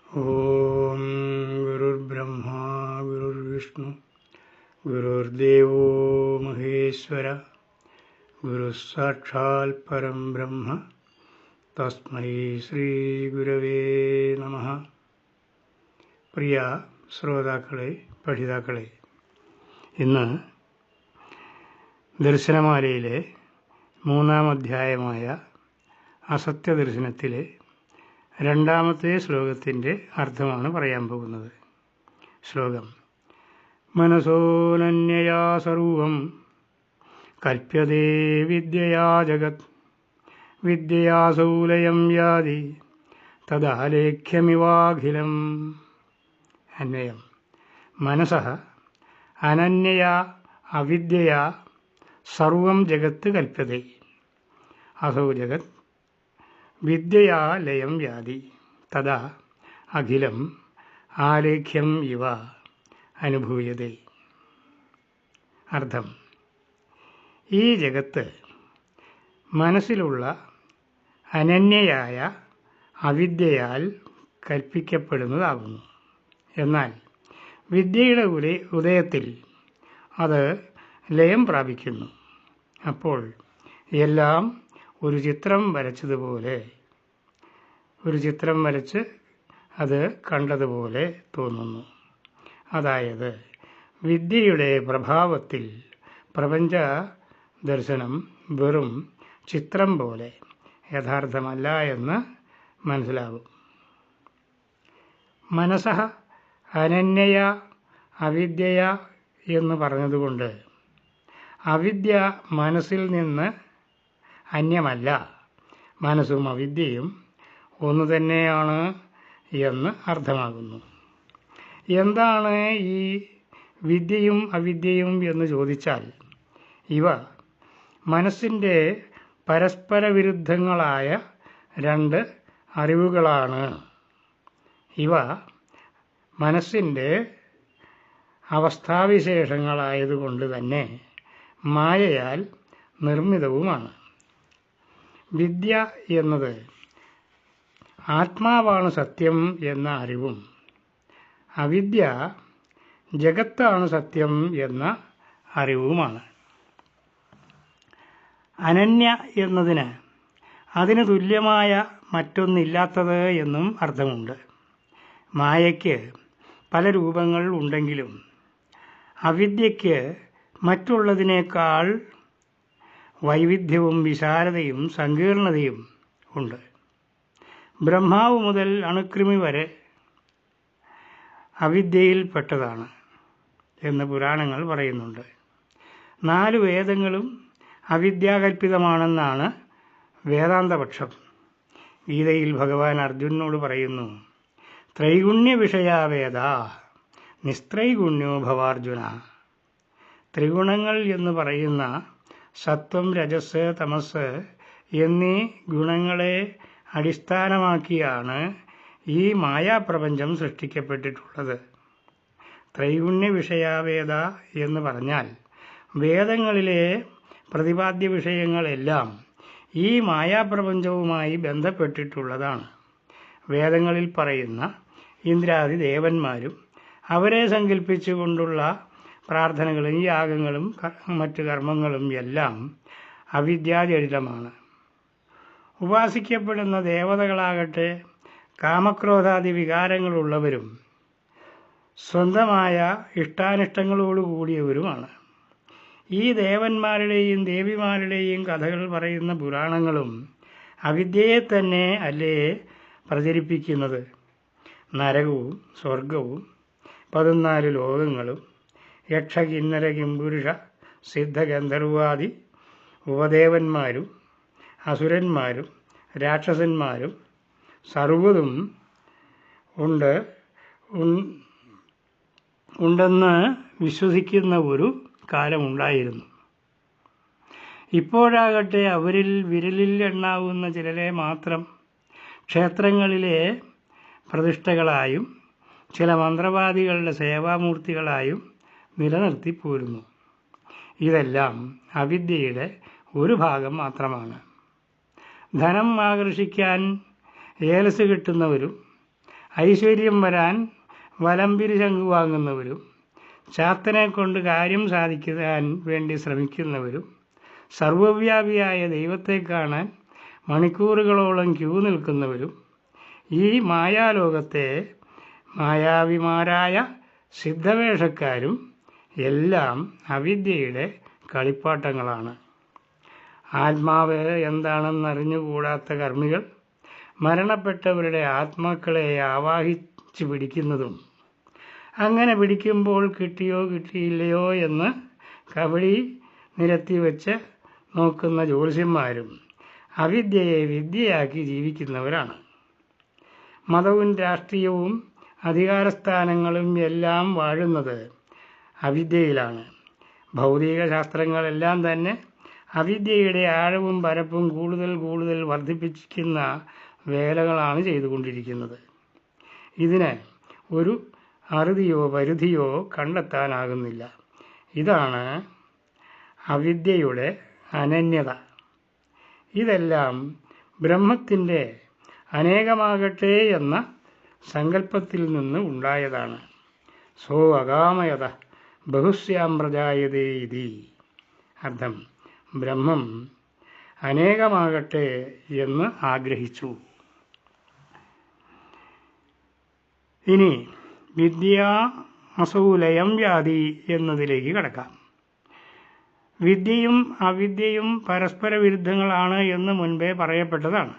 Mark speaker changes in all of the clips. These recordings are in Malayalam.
Speaker 1: ഓം ഗുരുർബ്രഹ്മ ഗുരുർവിഷ്ണു ഗുരുർദേവോ മഹേശ്വര ഗുരുസാക്ഷാൽ പരം ബ്രഹ്മ തസ്മൈ ശ്രീ ഗുരവേ നമഃ. പ്രിയ ശ്രോതാക്കളെ, പഠിതാക്കളെ, ഇന്ന് ദർശനമാലയിലെ 3-ാം അധ്യായമായ അസത്യദർശനത്തിലെ 2-ാമത്തെ ശ്ലോകത്തിൻ്റെ അർത്ഥമാണ് പറയാൻ പോകുന്നത്. ശ്ലോകം: മനസോനന്യയാ സർവം കൽപ്യതേ വിദ്യയാ ജഗത് വിദ്യയാ സൗലയം യാതി തദാലേഖ്യമിവാഖിലം. അന്വയം: മനസഃ അനന്യയാ അവിദ്യയാ സർവം ജഗത്ത് കൽപ്യതേ അസൗ ജഗത് വിദ്യയാ ലയം യാതി തദാ അഖിലം ആലേഖ്യം ഇവ അനുഭൂയതേ. അർത്ഥം: ഈ ജഗത്ത് മനസ്സിലുള്ള അനന്യയായ അവിദ്യയാൽ കൽപ്പിക്കപ്പെടുന്നതാകുന്നു. എന്നാൽ വിദ്യയുടെ ഉദയത്തിൽ അത് ലയം പ്രാപിക്കുന്നു. അപ്പോൾ എല്ലാം ഒരു ചിത്രം വരച്ച് അത് കണ്ടതുപോലെ തോന്നുന്നു. അതായത് വിദ്യയുടെ പ്രഭാവത്തിൽ പ്രപഞ്ച ദർശനം വെറും ചിത്രം പോലെ യഥാർത്ഥമല്ല എന്ന് മനസ്സിലാകും. മനസഃ അനന്യയ അവിദ്യയ എന്ന് പറഞ്ഞതുകൊണ്ട് അവിദ്യ മനസ്സിൽ നിന്ന് അന്യമല്ല, മനസ്സും അവിദ്യയും ഒന്നു തന്നെയാണ് എന്ന് അർത്ഥമാകുന്നു. എന്താണ് ഈ വിദ്യയും അവിദ്യയും എന്ന് ചോദിച്ചാൽ, ഇവ മനസ്സിൻ്റെ പരസ്പര വിരുദ്ധങ്ങളായ 2 അറിവുകളാണ്. ഇവ മനസ്സിൻ്റെ അവസ്ഥാവിശേഷങ്ങളായതുകൊണ്ട് തന്നെ മായയാൽ നിർമ്മിതവുമാണ്. വിദ്യ എന്നത് ആത്മാവാണ് സത്യം എന്ന അറിവും അവിദ്യ ജഗത്താണ് സത്യം എന്ന അറിവുമാണ്. അനന്യ എന്നതിന് അതിന് തുല്യമായ മറ്റൊന്നില്ലാത്തത് എന്നും അർത്ഥമുണ്ട്. മായയ്ക്ക് പല രൂപങ്ങൾ ഉണ്ടെങ്കിലും അവിദ്യയ്ക്ക് മറ്റുള്ളതിനേക്കാൾ വൈവിധ്യവും വിശാലതയും സങ്കീർണതയും ഉണ്ട്. ബ്രഹ്മാവ് മുതൽ അണുക്രിമി വരെ അവിദ്യയിൽപ്പെട്ടതാണ് എന്ന് പുരാണങ്ങൾ പറയുന്നുണ്ട്. 4 വേദങ്ങളും അവിദ്യാകൽപിതമാണെന്നാണ് വേദാന്തപക്ഷം. ഗീതയിൽ ഭഗവാൻ അർജുനനോട് പറയുന്നു: ത്രൈഗുണ്യ വിഷയാ വേദാ നിസ്ത്രൈഗുണ്യോ ഭവാർജുന. ത്രിഗുണങ്ങൾ എന്ന് പറയുന്ന സത്വം, രജസ്, തമസ് എന്നീ ഗുണങ്ങളെ അടിസ്ഥാനമാക്കിയാണ് ഈ മായാപ്രപഞ്ചം സൃഷ്ടിക്കപ്പെട്ടിട്ടുള്ളത്. ത്രൈഗുണ്യ വിഷയാവേദ എന്ന് പറഞ്ഞാൽ വേദങ്ങളിലെ പ്രതിപാദ്യ വിഷയങ്ങളെല്ലാം ഈ മായാപ്രപഞ്ചവുമായി ബന്ധപ്പെട്ടിട്ടുള്ളതാണ്. വേദങ്ങളിൽ പറയുന്ന ഇന്ദ്രാദി ദേവന്മാരും അവരെ സങ്കല്പിച്ചുകൊണ്ടുള്ള പ്രാർത്ഥനകളും യാഗങ്ങളും മറ്റു കർമ്മങ്ങളും എല്ലാം അവിദ്യാജടിലമാണ്. ഉപാസിക്കപ്പെടുന്ന ദേവതകളാകട്ടെ കാമക്രോധാദി വികാരങ്ങളുള്ളവരും സ്വന്തമായ ഇഷ്ടാനിഷ്ടങ്ങളോടുകൂടിയവരുമാണ്. ഈ ദേവന്മാരുടെയും ദേവിമാരുടെയും കഥകൾ പറയുന്ന പുരാണങ്ങളും അവിദ്യയെ തന്നെ അല്ലേ പ്രചരിപ്പിക്കുന്നത്? നരകവും സ്വർഗവും 14 ലോകങ്ങളും യക്ഷകിന്നര കിംപുരുഷ സിദ്ധഗന്ധർവാദി ഉപദേവന്മാരും അസുരന്മാരും രാക്ഷസന്മാരും സർവ്വതും ഉണ്ടെന്ന് വിശ്വസിക്കുന്ന ഒരു കാലമുണ്ടായിരുന്നു. ഇപ്പോഴാകട്ടെ അവരിൽ വിരലിൽ എണ്ണാവുന്ന ചിലരെ മാത്രം ക്ഷേത്രങ്ങളിലെ പ്രതിഷ്ഠകളായും ചില മന്ത്രവാദികളുടെ സേവാമൂർത്തികളായും നിലനിർത്തിപ്പോരുന്നു. ഇതെല്ലാം അവിദ്യയുടെ ഒരു ഭാഗം മാത്രമാണ്. ധനം ആകർഷിക്കാൻ ഏലസ് കിട്ടുന്നവരും ഐശ്വര്യം വരാൻ വലംപിരി ശംഖു വാങ്ങുന്നവരും ചാത്തനെ കൊണ്ട് കാര്യം സാധിക്കാൻ വേണ്ടി ശ്രമിക്കുന്നവരും സർവവ്യാപിയായ ദൈവത്തെ കാണാൻ മണിക്കൂറുകളോളം ക്യൂ നിൽക്കുന്നവരും ഈ മായാലോകത്തെ മായാവിമാരായ സിദ്ധവേഷക്കാരും എല്ലാം അവിദ്യയുടെ കളിപ്പാട്ടങ്ങളാണ്. ആത്മാവ് എന്താണെന്നറിഞ്ഞുകൂടാത്ത കർമ്മികൾ മരണപ്പെട്ടവരുടെ ആത്മാക്കളെ ആവാഹിച്ച് പിടിക്കുന്നതും അങ്ങനെ പിടിക്കുമ്പോൾ കിട്ടിയോ കിട്ടിയില്ലയോ എന്ന് കബഡി നിരത്തി വെച്ച് നോക്കുന്ന ജ്യോത്സ്യന്മാരും അവിദ്യയെ വിദ്യയാക്കി ജീവിക്കുന്നവരാണ്. മതവും രാഷ്ട്രീയവും അധികാരസ്ഥാനങ്ങളും എല്ലാം വാഴുന്നത് അവിദ്യയിലാണ്. ഭൗതിക ശാസ്ത്രങ്ങളെല്ലാം തന്നെ അവിദ്യയുടെ ആഴവും പരപ്പും കൂടുതൽ കൂടുതൽ വർദ്ധിപ്പിക്കുന്ന വേലകളാണ് ചെയ്തുകൊണ്ടിരിക്കുന്നത്. ഇതിന് ഒരു അറുതിയോ പരിധിയോ കണ്ടെത്താനാകുന്നില്ല. ഇതാണ് അവിദ്യയുടെ അനന്യത. ഇതെല്ലാം ബ്രഹ്മത്തിൻ്റെ അനേകമാകട്ടെ എന്ന സങ്കല്പത്തിൽ നിന്ന് ഉണ്ടായതാണ്. സോ അകാമയത ബഹുസ്യാം പ്രജായതേ ഇതി. അർത്ഥം, ബ്രഹ്മം അനേകമാകട്ടെ എന്ന് ആഗ്രഹിച്ചു. ഇനി വിദ്യാ അസൗലയം വ്യാധി എന്നതിലേക്ക് കടക്കാം. വിദ്യയും അവിദ്യയും പരസ്പര വിരുദ്ധങ്ങളാണ് എന്ന് മുൻപേ പറയപ്പെട്ടതാണ്.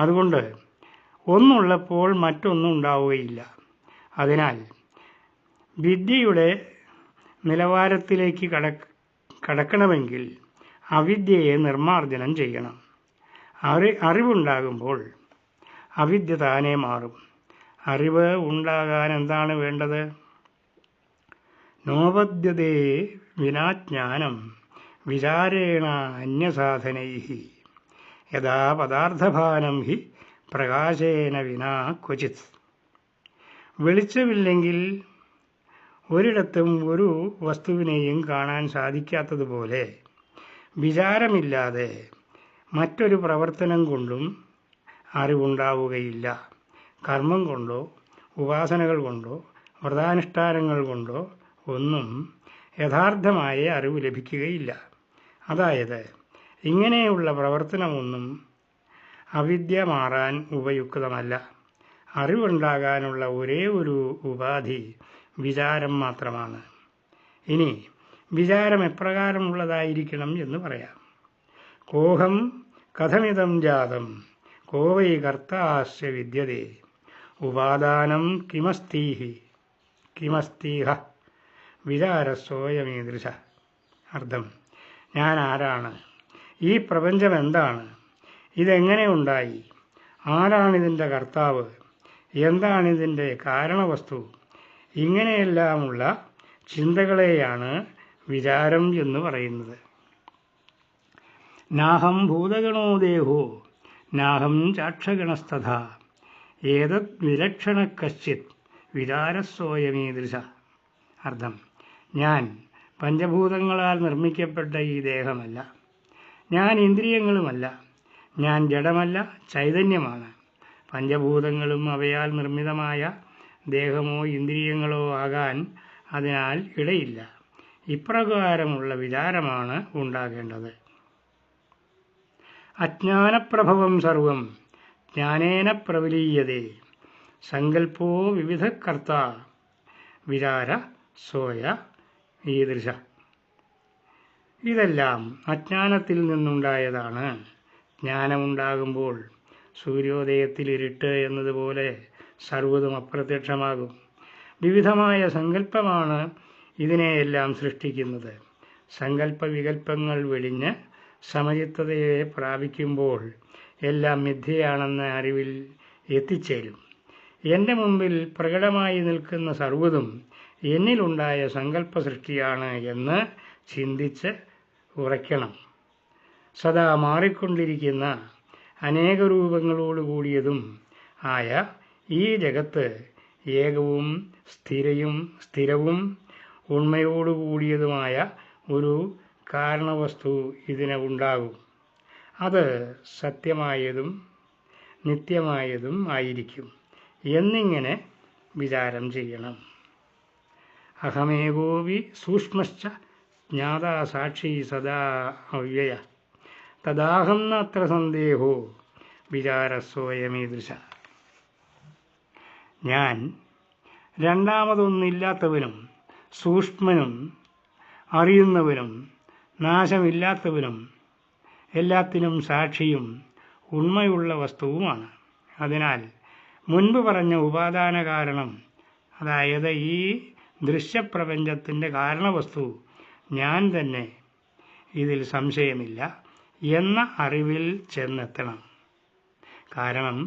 Speaker 1: അതുകൊണ്ട് ഒന്നുള്ളപ്പോൾ മറ്റൊന്നും ഉണ്ടാവുകയില്ല. അതിനാൽ വിദ്യയുടെ നിലവാരത്തിലേക്ക് കടക്കണമെങ്കിൽ അവിദ്യയെ നിർമ്മാർജ്ജനം ചെയ്യണം. അറിവുണ്ടാകുമ്പോൾ അവിദ്യ താനേ മാറും. അറിവ് ഉണ്ടാകാൻ എന്താണ് വേണ്ടത്? നോപദ്യതേ വിനാജ്ഞാനം വിചാരേണ അന്യസാധനൈഃ യഥാ പദാർത്ഥഭാനം ഹി പ്രകാശേന വിനാ ക്വചിത്. വെളിച്ചമില്ലെങ്കിൽ ഒരിടത്തും ഒരു വസ്തുവിനെയും കാണാൻ സാധിക്കാത്തതുപോലെ വിചാരമില്ലാതെ മറ്റൊരു പ്രവർത്തനം കൊണ്ടും അറിവുണ്ടാവുകയില്ല. കർമ്മം കൊണ്ടോ ഉപാസനകൾ കൊണ്ടോ വ്രതാനുഷ്ഠാനങ്ങൾ കൊണ്ടോ ഒന്നും യഥാർത്ഥമായ അറിവ് ലഭിക്കുകയില്ല. അതായത് ഇങ്ങനെയുള്ള പ്രവർത്തനമൊന്നും അവിദ്യ മാറാൻ ഉപയുക്തമല്ല. അറിവുണ്ടാകാനുള്ള ഒരേ ഒരു ഉപാധി വിചാരം മാത്രമാണ്. ഇനി വിചാരം എപ്രകാരമുള്ളതായിരിക്കണം എന്ന് പറയാം. കോഹം കഥമിതം ജാതം കോ വൈ കർത്താസ്യ വിദ്യതേ ഉപാദാനം കിമസ്തീഹ വിചാരസ്വയമീദൃശ. അർത്ഥം, ഞാൻ ആരാണ്? ഈ പ്രപഞ്ചം എന്താണ്? ഇതെങ്ങനെ ഉണ്ടായി? ആരാണിതിൻ്റെ കർത്താവ്? എന്താണിതിൻ്റെ കാരണവസ്തു? ഇങ്ങനെയെല്ലാമുള്ള ചിന്തകളെയാണ് വിചാരം എന്ന് പറയുന്നത്. നാഹം ഭൂതഗണോ ദേഹോ നാഹം ചാക്ഷഗണസ്തഥാ ഏതത് വിലക്ഷണ കശ്ചിത് വിചാരസ്വയമീദൃശ. അർത്ഥം, ഞാൻ പഞ്ചഭൂതങ്ങളാൽ നിർമ്മിക്കപ്പെട്ട ഈ ദേഹമല്ല, ഞാൻ ഇന്ദ്രിയങ്ങളുമല്ല, ഞാൻ ജഡമല്ല, ചൈതന്യമാണ്. പഞ്ചഭൂതങ്ങളും അവയാൽ നിർമ്മിതമായ ദേഹമോ ഇന്ദ്രിയങ്ങളോ ആകാൻ അതിനാൽ ഇടയില്ല. ഇപ്രകാരമുള്ള വിചാരമാണ് ഉണ്ടാകേണ്ടത്. അജ്ഞാനപ്രഭവം സർവം ജ്ഞാനേന പ്രവലീയതേ സങ്കല്പോ വിവിധ കർത്ത വിചാര സോയ ഈദൃശ. ഇതെല്ലാം അജ്ഞാനത്തിൽ നിന്നുണ്ടായതാണ്. ജ്ഞാനമുണ്ടാകുമ്പോൾ സൂര്യോദയത്തിൽ ഇരുട്ട് എന്നതുപോലെ സർവ്വതും അപ്രത്യക്ഷമാകും. വിവിധമായ സങ്കല്പമാണ് ഇതിനെയെല്ലാം സൃഷ്ടിക്കുന്നത്. സങ്കല്പവികല്പങ്ങൾ വെടിഞ്ഞ് സമചിത്തതയെ പ്രാപിക്കുമ്പോൾ എല്ലാം മിഥ്യയാണെന്ന അറിവിൽ എത്തിച്ചേരും. എൻ്റെ മുമ്പിൽ പ്രകടമായി നിൽക്കുന്ന സർവ്വതും എന്നിലുണ്ടായ സങ്കല്പ സൃഷ്ടിയാണ് എന്ന് ചിന്തിച്ച് ഉറയ്ക്കണം. സദാ മാറിക്കൊണ്ടിരിക്കുന്ന അനേക രൂപങ്ങളോട് കൂടിയതും ആയ ഈ ജഗത്ത് ഏകവും സ്ഥിരവും ഉണ്മയോടുകൂടിയതുമായ ഒരു കാരണവസ്തു ഇതിന് ഉണ്ടാകും. അത് സത്യമായതും നിത്യമായതും ആയിരിക്കും. എന്നിങ്ങനെ വിചാരം ചെയ്യണം. അഹമേകോപി സൂക്ഷ്മശ്ച ജ്ഞാതാ സാക്ഷി സദാ അവ്യയ തദാഹം നത്ര സന്ദേഹോ വിചാരസ്വയമീദൃശ. ഞാൻ രണ്ടാമതൊന്നില്ലാത്തവനും സൂക്ഷ്മനും അറിയുന്നവനും നാശമില്ലാത്തവനും എല്ലാത്തിനും സാക്ഷിയും ഉണ്മയുള്ള വസ്തുവുമാണ്. അതിനാൽ മുൻപ് പറഞ്ഞ ഉപാദാന കാരണം, അതായത് ഈ ദൃശ്യപ്രപഞ്ചത്തിൻ്റെ കാരണവസ്തു ഞാൻ തന്നെ, ഇതിൽ സംശയമില്ല എന്ന അറിവിൽ ചെന്നെത്തണം. കാരണം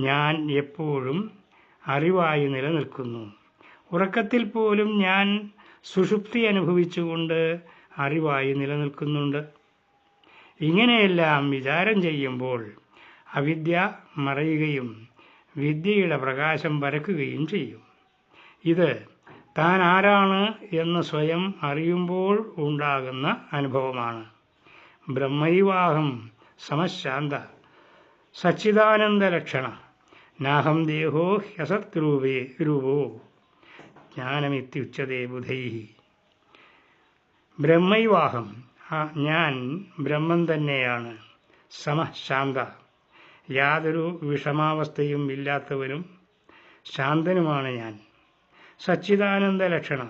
Speaker 1: ഞാൻ എപ്പോഴും അറിവായി നിലനിൽക്കുന്നു. ഉറക്കത്തിൽ പോലും ഞാൻ സുഷുപ്തി അനുഭവിച്ചുകൊണ്ട് അറിവായി നിലനിൽക്കുന്നുണ്ട്. ഇങ്ങനെയെല്ലാം വിചാരം ചെയ്യുമ്പോൾ അവിദ്യ മറയുകയും വിദ്യയുടെ പ്രകാശം പരക്കുകയും ചെയ്യും. ഇത് താൻ ആരാണ് എന്ന് സ്വയം അറിയുമ്പോൾ ഉണ്ടാകുന്ന അനുഭവമാണ്. ബ്രഹ്മൈവാഹം സമശാന്ത സച്ചിദാനന്ദലക്ഷണ നാഹം ദേഹോ ഹ്യസത്രൂപോ ജ്ഞാനമിത്യുച്യതേ ബുധൈഃ. ബ്രഹ്മൈവാഹം, ഞാൻ ബ്രഹ്മം തന്നെയാണ്. സമശാന്ത, യാതൊരു വിഷമാവസ്ഥയും ഇല്ലാത്തവനും ശാന്തനുമാണ് ഞാൻ. സച്ചിദാനന്ദ ലക്ഷണ,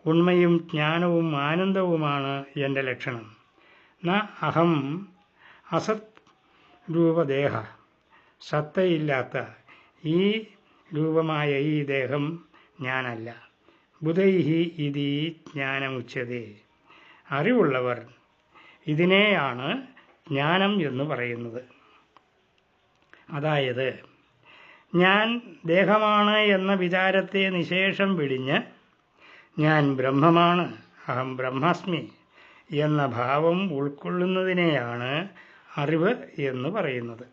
Speaker 1: ഉണ്മയും ജ്ഞാനവും ആനന്ദവുമാണ് എൻ്റെ ലക്ഷണം. ന അഹം അസത് രൂപദേഹ, സത്തയില്ലാത്ത ഈ രൂപമായ ഈ ദേഹം ഞാനല്ല. ബുധൈഹി ഇതി ജ്ഞാനമുച്യതേ, അറിവുള്ളവർ ഇതിനെയാണ് ജ്ഞാനം എന്ന് പറയുന്നത്. അതായത് ഞാൻ ദേഹമാണ് എന്ന വിചാരത്തെ നിശേഷം വെടിഞ്ഞ് ഞാൻ ബ്രഹ്മമാണ്, അഹം ബ്രഹ്മാസ്മി എന്ന ഭാവം ഉൾക്കൊള്ളുന്നതിനെയാണ് അറിവ് എന്ന് പറയുന്നത്.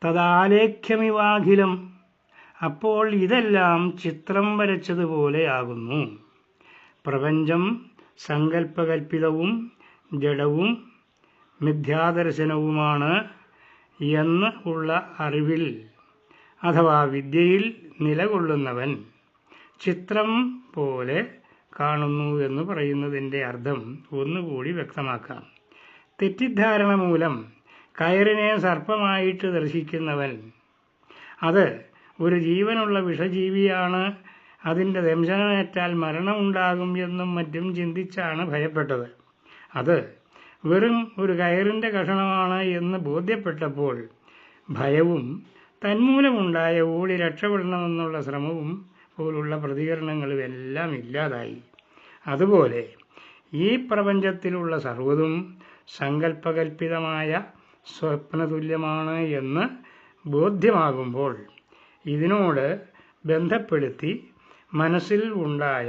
Speaker 1: തദാലേഖ്യമിവാഖിലം, അപ്പോൾ ഇതെല്ലാം ചിത്രം വരച്ചതുപോലെയാകുന്നു. പ്രപഞ്ചം സങ്കല്പകൽപ്പിതവും ജഡവും മിഥ്യാദർശനവുമാണ് എന്ന് ഉള്ള അറിവിൽ അഥവാ വിദ്യയിൽ നിലകൊള്ളുന്നവൻ ചിത്രം പോലെ കാണുന്നു എന്ന് പറയുന്നതിൻ്റെ അർത്ഥം ഒന്നുകൂടി വ്യക്തമാക്കാം. തെറ്റിദ്ധാരണ മൂലം കയറിനെ സർപ്പമായിട്ട് ദർശിക്കുന്നവൻ അത് ഒരു ജീവനുള്ള വിഷജീവിയാണ്, അതിൻ്റെ ദംശനമേറ്റാൽ മരണമുണ്ടാകും എന്നും മറ്റും ചിന്തിച്ചാണ് ഭയപ്പെട്ടത്. അത് വെറും ഒരു കയറിൻ്റെ കഷണമാണ് എന്ന് ബോധ്യപ്പെട്ടപ്പോൾ ഭയവും തന്മൂലമുണ്ടായ ഓടി രക്ഷപ്പെടണമെന്നുള്ള ശ്രമവും പോലുള്ള പ്രതികരണങ്ങളും എല്ലാം ഇല്ലാതായി. അതുപോലെ ഈ പ്രപഞ്ചത്തിലുള്ള സർവ്വതും സങ്കല്പകൽപ്പിതമായ സ്വപ്നതുല്യമാണ് എന്ന് ബോധ്യമാകുമ്പോൾ ഇതിനോട് ബന്ധപ്പെടുത്തി മനസ്സിൽ ഉണ്ടായ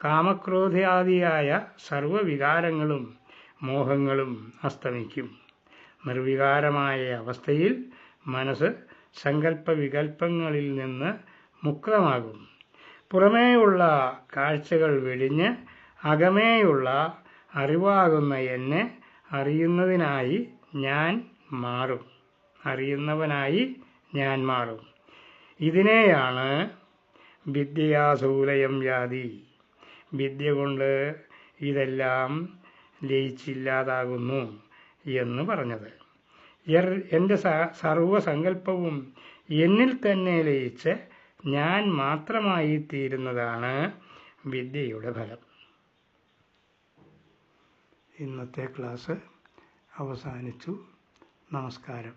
Speaker 1: കാമക്രോധാദിയായ സർവവികാരങ്ങളും മോഹങ്ങളും അസ്തമിക്കും. നിർവികാരമായ അവസ്ഥയിൽ മനസ്സ് സങ്കല്പവികൽപ്പങ്ങളിൽ നിന്ന് മുക്തമാകും. പുറമേയുള്ള കാഴ്ചകൾ വെടിഞ്ഞ് അകമേയുള്ള അറിവാകുന്ന എന്നെ അറിയുന്നവനായി ഞാൻ മാറും. ഇതിനെയാണ് വിദ്യയാസൂലയം യാതി, വിദ്യ കൊണ്ട് ഇതെല്ലാം ലയിച്ചില്ലാതാകുന്നു എന്ന് പറഞ്ഞത്. എൻ്റെ സർവസങ്കല്പവും എന്നിൽ തന്നെ ലയിച്ച് ഞാൻ മാത്രമായി തീരുന്നതാണ് വിദ്യയുടെ ഫലം. ഇന്നത്തെ ക്ലാസ് അവസാനിച്ചു. നമസ്കാരം.